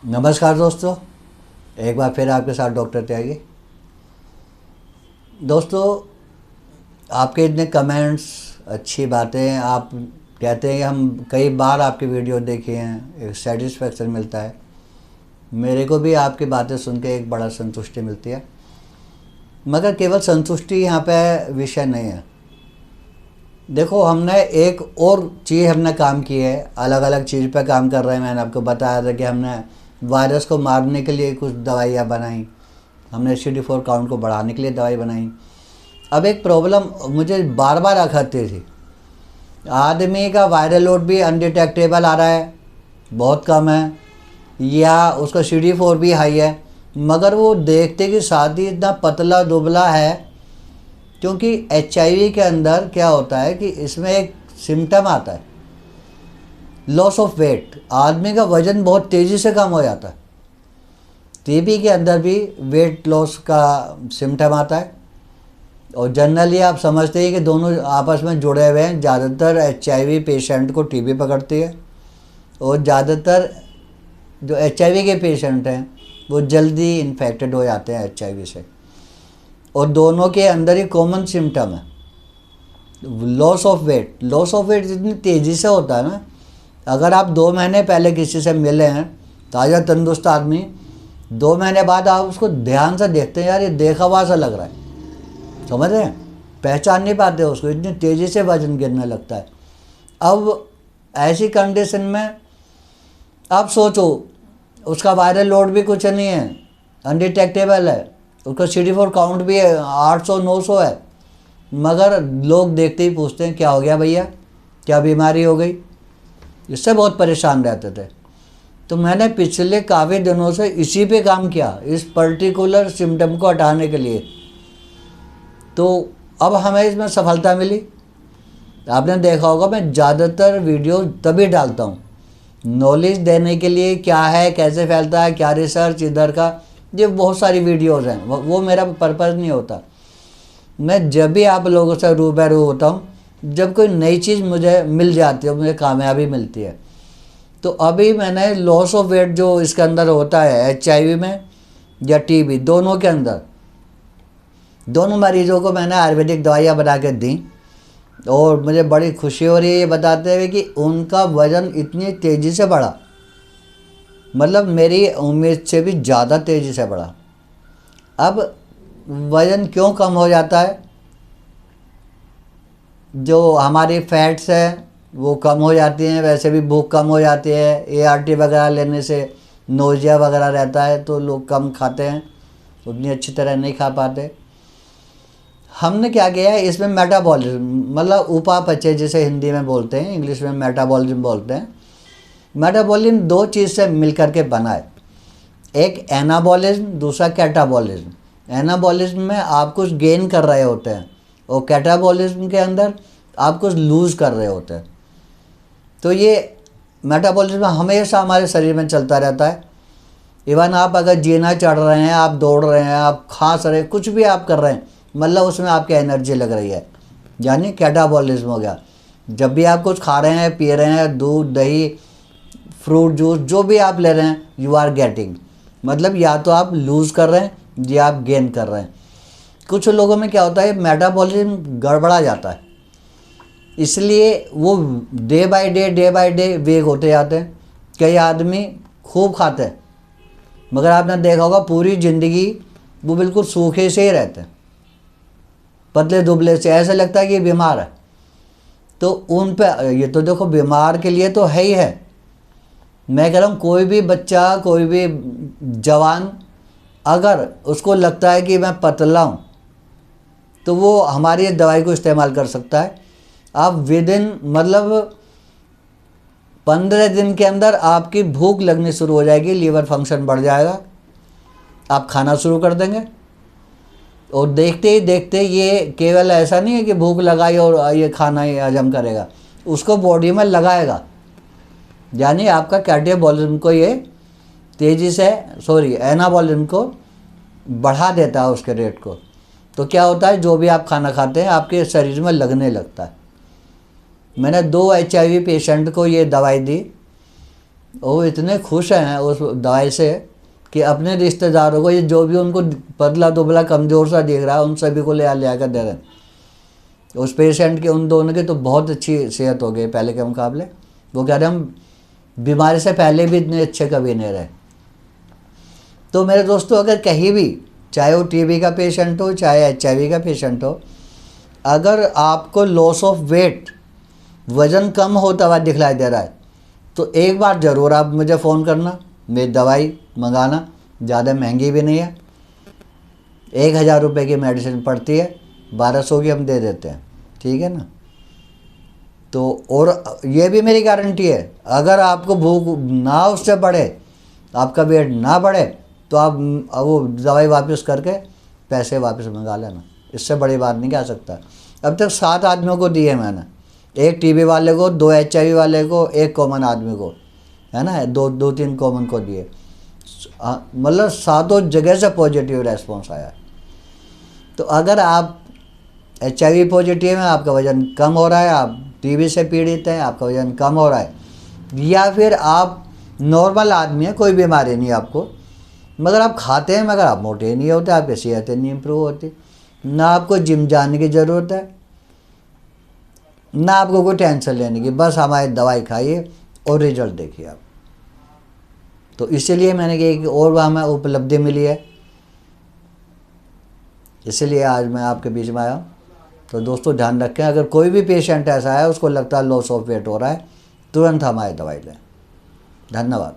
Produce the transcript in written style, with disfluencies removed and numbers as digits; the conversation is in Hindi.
नमस्कार दोस्तों, एक बार फिर आपके साथ डॉक्टर त्यागी। दोस्तों, आपके इतने कमेंट्स, अच्छी बातें, आप कहते हैं कि हम कई बार आपकी वीडियो देखे हैं, एक सेटिस्फेक्शन मिलता है। मेरे को भी आपकी बातें सुन के एक बड़ा संतुष्टि मिलती है, मगर केवल संतुष्टि यहाँ पे विषय नहीं है। देखो, हमने एक और चीज़ हमने काम की है, अलग अलग चीज़ पे काम कर रहे हैं। मैंने आपको बताया था कि हमने वायरस को मारने के लिए कुछ दवाइयाँ बनाई, हमने CD4 काउंट को बढ़ाने के लिए दवाई बनाई। अब एक प्रॉब्लम मुझे बार बार आती थी, आदमी का वायरल लोड भी अनडिटेक्टेबल आ रहा है, बहुत कम है, या उसका CD4 भी हाई है, मगर वो देखते कि साथ ही इतना पतला दुबला है। क्योंकि HIV के अंदर क्या होता है कि इसमें एक सिम्टम आता है, लॉस ऑफ वेट। आदमी का वज़न बहुत तेज़ी से कम हो जाता है। TB के अंदर भी वेट लॉस का सिम्टम आता है, और जनरली आप समझते हैं कि दोनों आपस में जुड़े हुए हैं। ज़्यादातर HIV पेशेंट को TB पकड़ती है, और ज़्यादातर जो HIV के पेशेंट हैं वो जल्दी इन्फेक्टेड हो जाते हैं HIV से, और दोनों के अंदर ही कॉमन सिम्टम है loss of weight. Loss of weight इतनी तेज़ी से होता है ना, अगर आप 2 महीने पहले किसी से मिले हैं, ताज़ा तंदुरुस्त आदमी, 2 महीने बाद आप उसको ध्यान से देखते हैं, यार ये देखा हुआ सा लग रहा है, समझ रहे हैं, पहचान नहीं पाते उसको, इतनी तेज़ी से वजन गिरने लगता है। अब ऐसी कंडीशन में आप सोचो, उसका वायरल लोड भी कुछ नहीं है, अनडिटेक्टेबल है, उसका CD4 काउंट भी 800-900 है, मगर लोग देखते ही पूछते हैं क्या हो गया भैया, क्या बीमारी हो गई। इससे बहुत परेशान रहते थे। तो मैंने पिछले काफ़ी दिनों से इसी पे काम किया, इस पर्टिकुलर सिम्टम को हटाने के लिए। तो अब हमें इसमें सफलता मिली। आपने देखा होगा, मैं ज़्यादातर वीडियो तभी डालता हूँ नॉलेज देने के लिए, क्या है, कैसे फैलता है, क्या रिसर्च इधर का, ये बहुत सारी वीडियोज़ हैं, वो मेरा पर्पज़ नहीं होता। मैं जब भी आप लोगों से रूबरू होता हूँ, जब कोई नई चीज़ मुझे मिल जाती है, मुझे कामयाबी मिलती है। तो अभी मैंने लॉस ऑफ वेट जो इसके अंदर होता है HIV में या TB, दोनों के अंदर, दोनों मरीज़ों को मैंने आयुर्वेदिक दवाइयाँ बना के दी, और मुझे बड़ी खुशी हो रही है ये बताते हुए कि उनका वज़न इतनी तेज़ी से बढ़ा, मतलब मेरी उम्मीद से भी ज़्यादा तेज़ी से बढ़ा। अब वज़न क्यों कम हो जाता है? जो हमारी फैट्स हैं वो कम हो जाती हैं, वैसे भी भूख कम हो जाती है, ART वगैरह लेने से नोजिया वगैरह रहता है, तो लोग कम खाते हैं, उतनी अच्छी तरह नहीं खा पाते। हमने क्या किया है, इसमें मेटाबॉलिज्म, मतलब उपापचय जिसे हिंदी में बोलते हैं, इंग्लिश में मेटाबॉलिज्म बोलते हैं। मेटाबॉलिज्म 2 चीज़ से मिलकर के बना है, एक एनाबॉलिज्म, दूसरा कैटाबॉलिज्म। एनाबॉलिज्म में आप कुछ गेन कर रहे होते हैं, और कैटाबॉलिज्म के अंदर आप कुछ लूज़ कर रहे होते हैं। तो ये मेटाबॉलिज्म हमेशा हमारे शरीर में चलता रहता है। इवन आप अगर जीना चढ़ रहे हैं, आप दौड़ रहे हैं, आप खांस रहे हैं, कुछ भी आप कर रहे हैं, मतलब उसमें आपकी एनर्जी लग रही है, यानी कैटाबॉलिज्म हो गया। जब भी आप कुछ खा रहे हैं, पी रहे हैं, दूध, दही, फ्रूट जूस, जो भी आप ले रहे हैं, यू आर गेटिंग, मतलब या तो आप लूज़ कर रहे हैं या आप गेन कर रहे हैं। कुछ लोगों में क्या होता है, मेटाबॉलिज्म गड़बड़ा जाता है, इसलिए वो डे बाय डे वेग होते जाते हैं। कई आदमी खूब खाते हैं, मगर आपने देखा होगा पूरी ज़िंदगी वो बिल्कुल सूखे से ही रहते हैं, पतले दुबले से, ऐसा लगता है कि बीमार है। तो उन पे ये तो देखो बीमार के लिए तो है ही है। मैं कह रहा हूँ, कोई भी बच्चा, कोई भी जवान, अगर उसको लगता है कि मैं पतला हूँ, तो वो हमारी दवाई को इस्तेमाल कर सकता है। आप विदिन, मतलब 15 दिन के अंदर आपकी भूख लगनी शुरू हो जाएगी, लीवर फंक्शन बढ़ जाएगा, आप खाना शुरू कर देंगे। और देखते ही देखते, ये केवल ऐसा नहीं है कि भूख लगाई और ये खाना ही हजम करेगा, उसको बॉडी में लगाएगा, यानी आपका कैटाबॉलिज्म को ये तेज़ी से, एनाबॉलिज्म को बढ़ा देता है, उसके रेट को। तो क्या होता है, जो भी आप खाना खाते हैं आपके शरीर में लगने लगता है। मैंने 2 HIV पेशेंट को ये दवाई दी, वो इतने खुश हैं उस दवाई से कि अपने रिश्तेदारों को, ये जो भी उनको पतला दुबला कमज़ोर सा दिख रहा है, उन सभी को ले कर दे रहे हैं। उस पेशेंट के, उन दोनों की तो बहुत अच्छी सेहत हो गई पहले के मुकाबले। वो कह रहे हम बीमारी से पहले भी इतने अच्छे कभी नहीं रहे। तो मेरे दोस्तों, अगर कहीं भी, चाहे वो टीबी का पेशेंट हो, चाहे HIV का पेशेंट हो, अगर आपको लॉस ऑफ वेट, वज़न कम होता हुआ दिखलाई दे रहा है, तो एक बार ज़रूर आप मुझे फ़ोन करना, मेरी दवाई मंगाना। ज़्यादा महंगी भी नहीं है, 1000 रुपये की मेडिसिन पड़ती है, 1200 की हम दे देते हैं, ठीक है ना। तो और ये भी मेरी गारंटी है, अगर आपको भूख ना उससे बढ़े, आपका वेट ना बढ़े, तो आप वो दवाई वापस करके पैसे वापस मंगा लेना। इससे बड़ी बात नहीं कह सकता। अब तक 7 आदमियों को दिए मैंने, एक टीबी वाले को, 2 HIV वाले को, एक कॉमन आदमी को, है ना, 2-3 कॉमन को दिए। मतलब 7 जगह से पॉजिटिव रेस्पॉन्स आया। तो अगर आप HIV पॉजिटिव हैं, आपका वज़न कम हो रहा है, आप टीबी से पीड़ित हैं, आपका वज़न कम हो रहा है, या फिर आप नॉर्मल आदमी हैं, कोई बीमारी नहीं आपको, मगर आप खाते हैं, मगर आप मोटे नहीं होते, आपकी सेहत नहीं इम्प्रूव होती, ना आपको जिम जाने की ज़रूरत है, ना आपको कोई टेंशन लेने की, बस हमारी दवाई खाइए और रिजल्ट देखिए आप। तो इसीलिए मैंने कहा कि और हमें उपलब्धि मिली है, इसलिए आज मैं आपके बीच में आया हूँ। तो दोस्तों ध्यान रखें, अगर कोई भी पेशेंट ऐसा है, उसको लगता है लॉस ऑफ वेट हो रहा है, तुरंत हमारी दवाई लें। धन्यवाद।